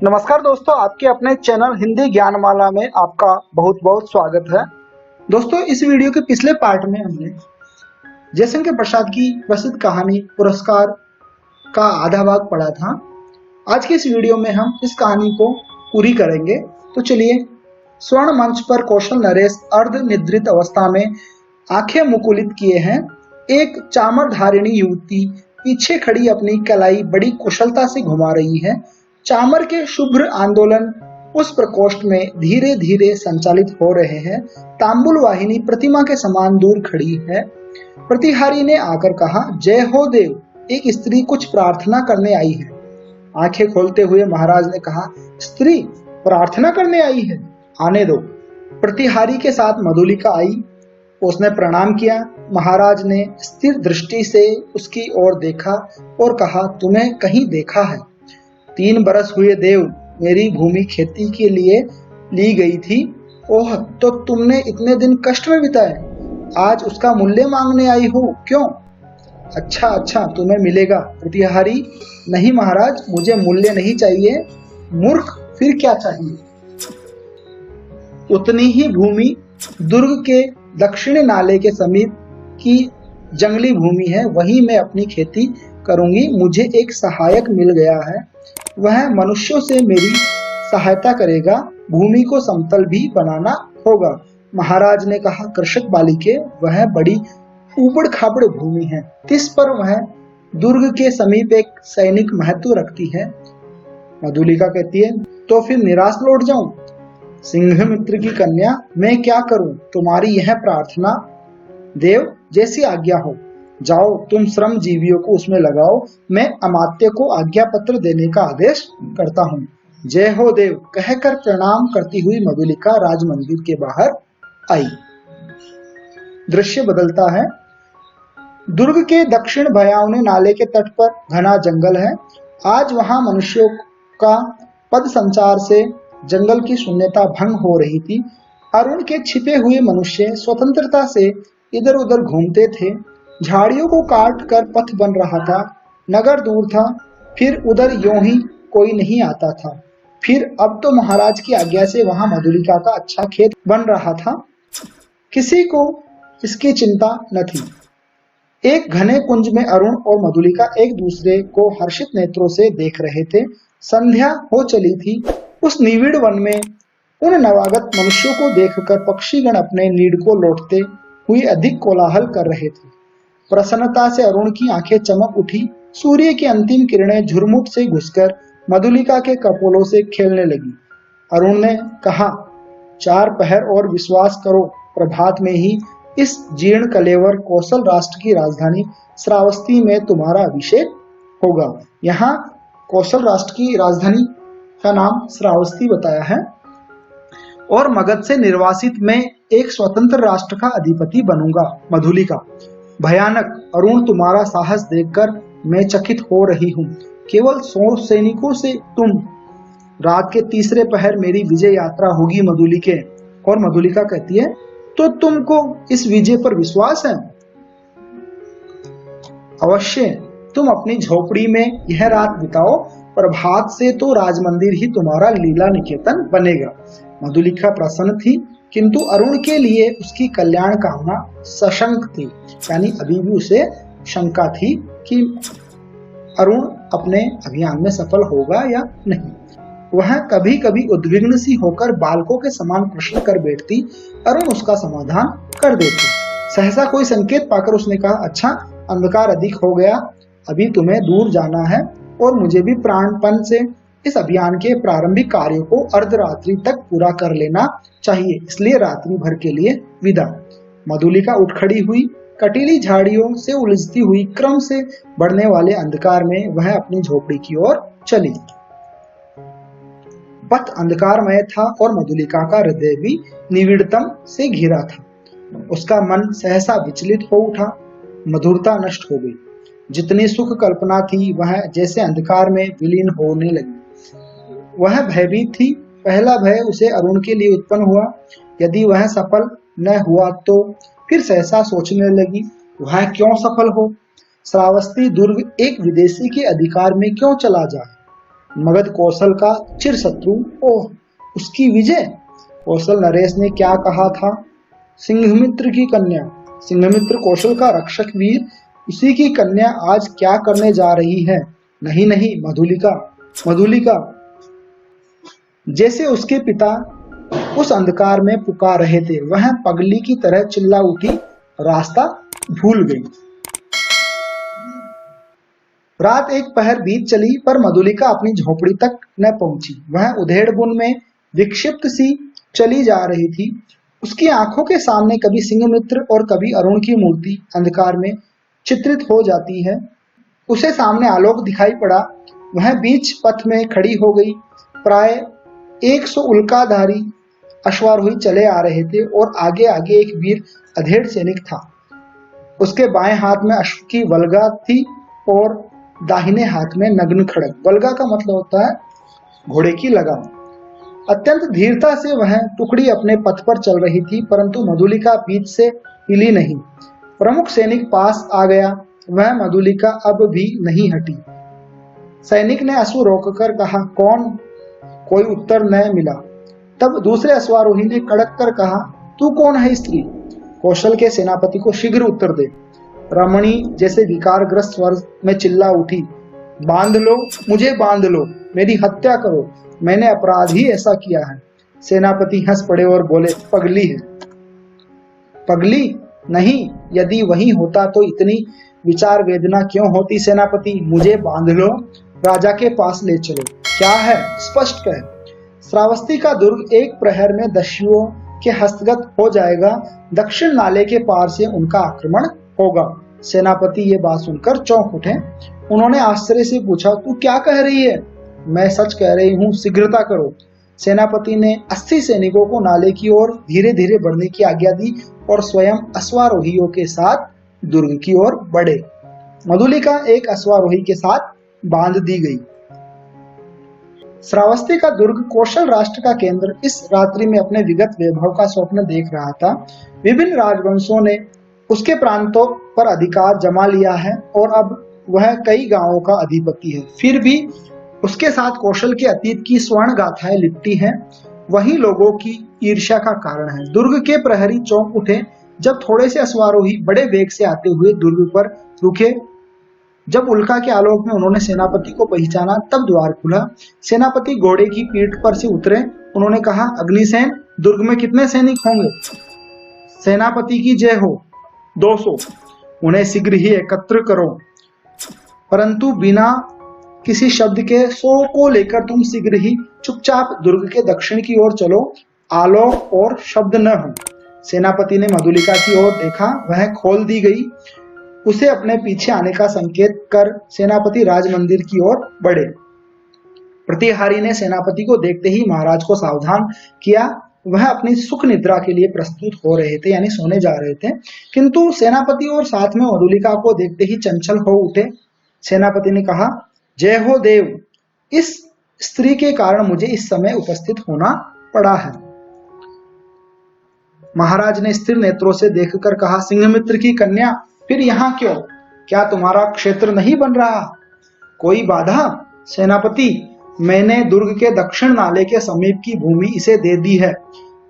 नमस्कार दोस्तों, आपके अपने चैनल हिंदी ज्ञानमाला में आपका बहुत बहुत स्वागत है। दोस्तों, इस वीडियो के पिछले पार्ट में हमने जयशंकर प्रसाद की प्रसिद्ध कहानी पुरस्कार का आधा भाग पढ़ा था। आज के इस वीडियो में हम इस कहानी को पूरी करेंगे। तो चलिए, स्वर्ण मंच पर कौशल नरेश अर्ध निद्रित अवस्था में आंखें मुकुलित किए हैं। एक चामरधारिणी युवती पीछे खड़ी अपनी कलाई बड़ी कुशलता से घुमा रही है। चामर के शुभ्र आंदोलन उस प्रकोष्ठ में धीरे धीरे संचालित हो रहे हैं। तांबुल वाहिनी प्रतिमा के समान दूर खड़ी है। प्रतिहारी ने आकर कहा, जय हो देव, एक स्त्री कुछ प्रार्थना करने आई है। आंखें खोलते हुए महाराज ने कहा, स्त्री प्रार्थना करने आई है, आने दो। प्रतिहारी के साथ मधुलिका आई। उसने प्रणाम किया। महाराज ने स्थिर दृष्टि से उसकी ओर देखा और कहा, तुम्हें कहीं देखा है। 3 बरस हुए देव, मेरी भूमि खेती के लिए ली गई थी। ओह, तो तुमने इतने दिन कष्ट में बिताए, आज उसका मूल्य मांगने आई हो, क्यों? अच्छा, तुम्हें मिलेगा। प्रतिहारी, नहीं महाराज, मुझे मूल्य नहीं चाहिए। मूर्ख, फिर क्या चाहिए? उतनी ही भूमि दुर्ग के दक्षिण नाले के समीप की जंगली भूमि है, वहीं मैं अपनी खेती करूंगी। मुझे एक सहायक मिल गया है, वह मनुष्यों से मेरी सहायता करेगा। भूमि को समतल भी बनाना होगा। महाराज ने कहा, कृषक बालिके, वह बड़ी ऊबड़ खाबड़ भूमि है, इस पर वह दुर्ग के समीप एक सैनिक महत्व रखती है। मधुलिका कहती है, तो फिर निराश लौट जाऊं? सिंह मित्र की कन्या, मैं क्या करूं? तुम्हारी यह प्रार्थना देव, जैसी आज्ञा हो। जाओ, तुम श्रम जीवियों को उसमें लगाओ। मैं अमात्य को आज्ञा पत्र देने का आदेश करता हूँ। जय हो देव, कहकर प्रणाम करती हुई मधुलिका राजमंदिर के बाहर आई। दृश्य बदलता है। दुर्ग के दक्षिण भयावने नाले के तट पर घना जंगल है। आज वहां मनुष्यों का पद संचार से जंगल की शून्यता भंग हो रही थी। अरुण के छिपे हुए मनुष्य स्वतंत्रता से इधर उधर घूमते थे। झाड़ियों को काट कर पथ बन रहा था। नगर दूर था, फिर उधर यूं ही कोई नहीं आता था। फिर अब तो महाराज की आज्ञा से वहां मधुलिका का अच्छा खेत बन रहा था। किसी को इसकी चिंता न थी। एक घने कुंज में अरुण और मधुलिका एक दूसरे को हर्षित नेत्रों से देख रहे थे। संध्या हो चली थी। उस निविड़ वन में उन नवागत मनुष्यों को देखकर पक्षीगण अपने नीड को लौटते हुए अधिक कोलाहल कर रहे थे। प्रसन्नता से अरुण की आंखें चमक उठी। सूर्य की अंतिम किरणें झुरमुट से घुसकर मधुलिका के कपोलों से खेलने लगी। अरुण ने कहा, 4 पहर और विश्वास करो, प्रभात में ही इस जीर्ण कलेवर कौशल राष्ट्र की राजधानी श्रावस्ती में तुम्हारा अभिषेक होगा। यहाँ कौशल राष्ट्र की राजधानी का नाम श्रावस्ती बताया है। और मगध से निर्वासित मैं एक स्वतंत्र राष्ट्र का अधिपति बनूंगा। मधुलिका, भयानक अरुण, तुम्हारा साहस देखकर मैं चकित हो रही हूँ। केवल 100 सैनिकों से तुम रात के तीसरे पहर मेरी विजय यात्रा होगी मधुलिके। और मधुलिका कहती है, तो तुमको इस विजय पर विश्वास है? अवश्य, तुम अपनी झोपड़ी में यह रात बिताओ, प्रभात से तो राजमंदिर ही तुम्हारा लीला निकेतन बनेगा। मधुलिका प्रसन्न थी, किंतु अरुण के लिए उसकी कल्याण कामना सशंक थी। यानी अभी भी उसे शंका थी कि अरुण अपने अभियान में सफल होगा या नहीं। वह कभी कभी उद्विग्न सी होकर बालकों के समान प्रश्न कर बैठती। अरुण उसका समाधान कर देती। सहसा कोई संकेत पाकर उसने कहा, अच्छा, अंधकार अधिक हो गया, अभी तुम्हें दूर जाना है और मुझे भी प्राणपण से इस अभियान के प्रारंभिक कार्यों को अर्धरात्रि तक पूरा कर लेना चाहिए, इसलिए रात्रि भर के लिए विदा। मधुलिका उठ खड़ी हुई। कटीली झाड़ियों से उलझती हुई क्रम से बढ़ने वाले अंधकार में वह अपनी झोपड़ी की ओर चली। पथ अंधकारमय था और मधुलिका का हृदय भी निविड़तम से घिरा था। उसका मन सहसा विचलित हो उठा। मधुरता नष्ट हो गई। जितनी सुख कल्पना थी वह जैसे अंधकार में विलीन होने लगी। वह भयभीत थी। पहला भय उसे अरुण के लिए उत्पन्न हुआ। यदि वह सफल न हुआ तो फिर सहसा सोचने लगी, वह क्यों सफल हो? श्रावस्ती दुर्ग एक विदेशी के अधिकार में क्यों चला जाए? मगध कौशल का चिर शत्रु, ओह उसकी विजय। कौशल नरेश ने क्या कहा था? सिंघमित्र की कन्या, सिंघमित्र कौशल का रक्षक वीर, उसी की कन्या आज क्या करने जा रही है? नहीं नहीं, मधुलिका, मधुलिका। जैसे उसके पिता उस अंधकार में पुकार रहे थे, वह पगली की तरह चिल्ला उठी, रास्ता भूल गई। रात एक पहर बीत चली पर मधुलिका अपनी झोपड़ी तक न पहुंची। वह उधेड़ बुन में विक्षिप्त सी चली जा रही थी। उसकी आंखों के सामने कभी सिंहमित्र और कभी अरुण की मूर्ति अंधकार में चित्रित हो जाती है। उसे सामने आलोक दिखाई पड़ा। वह बीच पथ में खड़ी हो गई। प्राय 100 उल्काधारी अश्वारोही चले आ रहे थे और आगे आगे एक वीर अधेड़ सैनिक था। उसके बाएं हाथ में अश्व की वल्गा थी और दाहिने हाथ में नग्न खड्ग। वल्गा का मतलब होता है घोड़े की लगाम। अत्यंत धीरता से वह टुकड़ी अपने पथ पर चल रही थी, परंतु मधुलिका बीच से हिली नहीं। प्रमुख सैनिक पास आ गया। वह मधुलिका अब भी नहीं हटी। सैनिक ने अश्व रोककर कहा, कौन? कोई उत्तर न मिला। तब दूसरे अश्वारोही ने कड़क कर कहा, तू कौन है स्त्री? कौशल के सेनापति को शीघ्र उत्तर दे। रमणी जैसे विकारग्रस्त स्वर में चिल्ला उठी, बांध लो, मुझे बांध लो, मेरी हत्या करो, मैंने अपराध ही ऐसा किया है। सेनापति हंस पड़े और बोले, पगली है। पगली? नहीं, यदि वही होता तो इतनी विचार वेदना क्यों होती? सेनापति, मुझे बांध लो, राजा के पास ले चलो। क्या है? स्पष्ट कह। श्रावस्ती का दुर्ग एक प्रहर में दस्युओं के हस्तगत हो जाएगा। दक्षिण नाले के पार से उनका आक्रमण होगा। सेनापति ये बात सुनकर चौंक उठे। उन्होंने आश्चर्य से पूछा, तू क्या कह रही है? मैं सच कह रही हूँ, शीघ्रता करो। सेनापति ने 80 सैनिकों को नाले की ओर धीरे धीरे बढ़ने की आज्ञा दी और स्वयं अश्वारोहियों के साथ दुर्ग की ओर बढ़े। मधुलिका एक अश्वारोही के साथ बांध दी गई। श्रावस्ती का दुर्ग कौशल राष्ट्र का केंद्र इस रात्रि में अपने विगत वैभव का स्वप्न देख रहा था। विभिन्न राजवंशों ने उसके प्रांतों पर अधिकार जमा लिया है और अब वह कई गांवों का अधिपति है। फिर भी उसके साथ कौशल के अतीत की स्वर्ण गाथाएं लिपटी हैं। वही लोगों की ईर्ष्या का कारण है। दुर्ग के प्रहरी चौंक उठे जब थोड़े से अश्वारोही बड़े वेग से आते हुए दुर्ग पर रुके। जब उल्का के आलोक में उन्होंने सेनापति को पहचाना तब द्वार खुला। सेनापति घोड़े की पीठ पर से उतरे। उन्होंने कहा, अग्निसेन, दुर्ग में कितने सैनिक होंगे? सेनापति की जय हो। 200। उन्हें शीघ्र ही एकत्र करो, परंतु बिना किसी शब्द के 100 को लेकर तुम शीघ्र ही चुपचाप दुर्ग के दक्षिण की ओर चलो। आलोक और शब्द न हो। सेनापति ने मधुलिका की ओर देखा। वह खोल दी गई। उसे अपने पीछे आने का संकेत कर सेनापति राजमंदिर की ओर बढ़े। प्रतिहारी ने सेनापति को देखते ही महाराज को सावधान किया। वह अपनी सुख निद्रा के लिए प्रस्तुत हो रहे थे, यानी सोने जा रहे थे, किंतु सेनापति और साथ में मधुलिका को देखते ही चंचल हो उठे। सेनापति ने कहा, जय हो देव, इस स्त्री के कारण मुझे इस समय उपस्थित होना पड़ा है। महाराज ने स्थिर नेत्रों से देखकर कहा, सिंघमित्र की कन्या, फिर यहाँ क्यों? क्या तुम्हारा क्षेत्र नहीं बन रहा? कोई बाधा? सेनापति, मैंने दुर्ग के दक्षिण नाले के समीप की भूमि इसे दे दी है।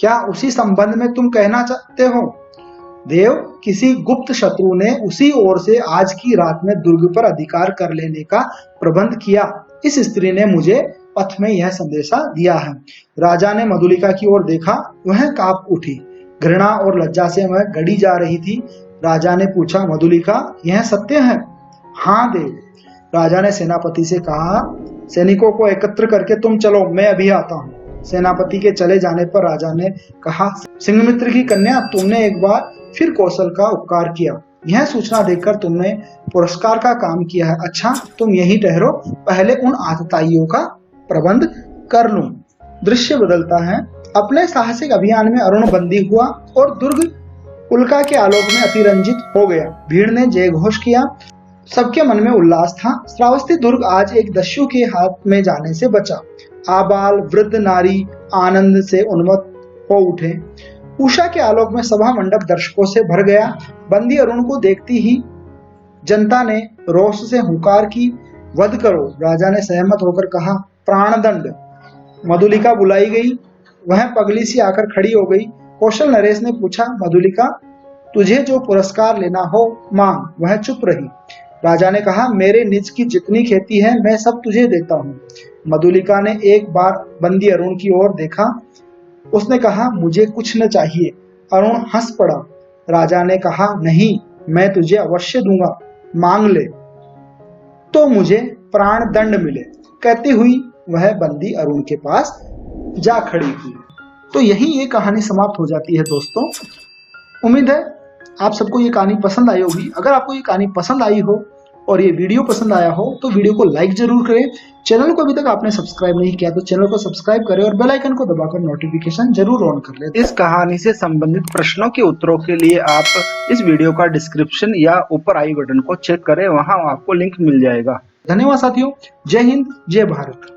क्या उसी संबंध में तुम कहना चाहते हो? देव, किसी गुप्त शत्रु ने उसी ओर से आज की रात में दुर्ग पर अधिकार कर लेने का प्रबंध किया। इस स्त्री ने मुझे पथ में यह संदेशा दिया है। राजा ने मधुलिका की ओर देखा। वह कांप उठी। घृणा और लज्जा से वह गड़ी जा रही थी। राजा ने पूछा, मधुलिका, यह सत्य है? हाँ देव। राजा ने सेनापति से कहा, सैनिकों को एकत्र करके तुम चलो, मैं अभी आता हूँ। सेनापति के चले जाने पर राजा ने कहा, सिंघमित्र की कन्या, तुमने एक बार फिर कौशल का उपकार किया। यह सूचना देकर तुमने पुरस्कार का काम किया है। अच्छा, तुम यहीं ठहरो, पहले उन आतताइयों का प्रबंध कर लूं। दृश्य बदलता है। अपने साहसिक अभियान में अरुण बंदी हुआ और दुर्ग उल्का के आलोक में अतिरंजित हो गया। भीड़ ने जय घोष किया। सबके मन में उल्लास था। श्रावस्ती दुर्ग आज एक दस्यु के हाथ में जाने से बचा। आबाल वृद्ध नारी आनंद से उन्मत्त हो उठे। उषा के आलोक में सभा मंडप दर्शकों से भर गया। बंदी अरुण को देखती ही जनता ने रोष से हुंकार की, वध करो। राजा ने सहमत होकर कहा, प्राणदंड। मधुलिका बुलाई गई, वह पगली सी आकर खड़ी हो गई। कौशल नरेश ने पूछा, मधुलिका तुझे जो पुरस्कार लेना हो मांग। वह चुप रही। राजा ने कहा, मेरे निज की जितनी खेती है मैं सब तुझे देता हूँ। मधुलिका ने एक बार बंदी अरुण की ओर देखा। उसने कहा, मुझे कुछ न चाहिए। अरुण हंस पड़ा। राजा ने कहा, नहीं, मैं तुझे अवश्य दूंगा, मांग ले तो मुझे प्राण दंड मिले। कहती हुई वह बंदी अरुण के पास जा खड़ी हुई। तो यही ये कहानी समाप्त हो जाती है दोस्तों। उम्मीद है आप सबको ये कहानी पसंद आई होगी। अगर आपको ये कहानी पसंद आई हो और ये वीडियो पसंद आया हो तो वीडियो को लाइक जरूर करें। चैनल को अभी तक आपने सब्सक्राइब नहीं किया तो चैनल को सब्सक्राइब करें और बेल आइकन को दबाकर नोटिफिकेशन जरूर ऑन कर लें। इस कहानी से संबंधित प्रश्नों के उत्तरों के लिए आप इस वीडियो का डिस्क्रिप्शन या ऊपर आई बटन को चेक करें, वहां आपको लिंक मिल जाएगा। धन्यवाद साथियों। जय हिंद, जय भारत।